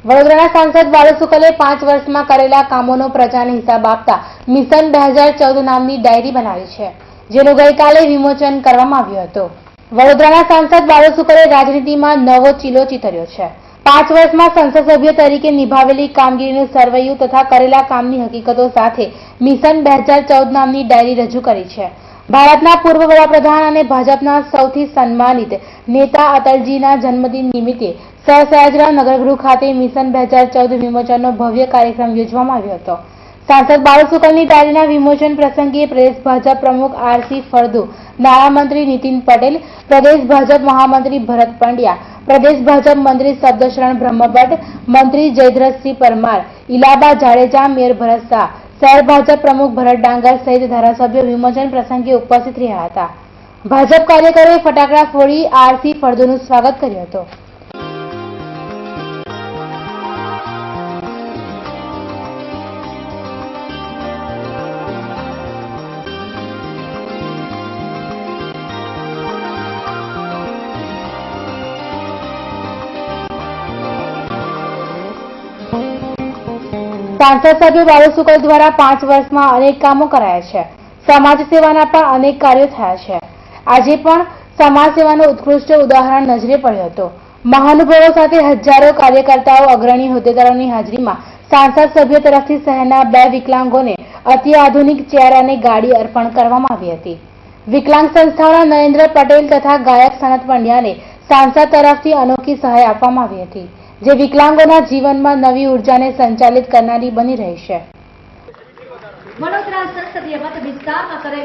વડોદરાના સાંસદ બાળુ શુકલે 5 વર્ષમાં કરેલા કામોનો પ્રજાને હિસાબ આપતા મિશન 2014 નામની ડાયરી બનાવી છે, જેનું ગઈકાલે વિમોચન કરવામાં આવ્યું હતું. વડોદરાના સાંસદ બાળુ શુકલે રાજનીતિમાં નવો ચીલો ચીતર્યો છે. 5 વર્ષમાં સંસદ સભ્ય તરીકે નિભાવેલી કામગીરીનું સરવૈયું તથા કરેલા કામની હકીકતો સાથે મિશન 2014 નામની ડાયરી રજૂ કરી છે. ભારતના પૂર્વ વડાપ્રધાન અને ભાજપના સૌથી સન્માનિત નેતા અટલજીના જન્મદિન નિમિત્તે સયાજીરાવ નગરગૃહ ખાતે મિશન 2014 વિમોચનનો ભવ્ય કાર્યક્રમ યોજવામાં આવ્યો હતો. સાંસદ બાળુ શુકલની ડાયરીના વિમોચન પ્રસંગે પ્રદેશ ભાજપ પ્રમુખ આર.સી. ફળદુ, નાણામંત્રી નીતિન પટેલ, પ્રદેશ ભાજપ મહામંત્રી ભરત પંડ્યા, પ્રદેશ ભાજપ મંત્રી શબ્દશરણ બ્રહ્મભટ્ટ, મંત્રી જયદ્રથસિંહ પરમાર, ઇલાબા જાડેજા, મેયર ભરત શાહ, શહેર ભાજપ પ્રમુખ ભરત ડાંગર સહિત ધારાસભ્યો વિમોચન પ્રસંગે ઉપસ્થિત રહ્યા હતા. ભાજપ કાર્યકરોએ ફટાકડા ફોડી આર.સી. ફળદુનું સ્વાગત કર્યું હતું. સાંસદ સભ્ય બાળુ શુકલ દ્વારા 5 વર્ષમાં અનેક કામો કરાયા છે. સમાજ સેવાના પણ અનેક કાર્યો થયા છે. આજે પણ સમાજ સેવાનું ઉત્કૃષ્ટ ઉદાહરણ નજરે પડ્યું હતું. મહાનુભાવો સાથે હજારો કાર્યકર્તાઓ, અગ્રણી હોદ્દેદારોની હાજરીમાં સાંસદ સભ્ય તરફથી શહેરના 2 વિકલાંગોને અત્યાધુનિક ચેર અને ગાડી અર્પણ કરવામાં આવી હતી. વિકલાંગ સંસ્થાઓના નરેન્દ્ર પટેલ તથા ગાયક સનત પંડ્યાને સાંસદ તરફથી અનોખી સહાય આપવામાં આવી હતી, જે વિકલાંગોના જીવનમાં નવી ઉર્જાને સંચાલિત કરનારી બની રહી છે. વડોદરા સંસદીય મત વિસ્તારમાં કરેલ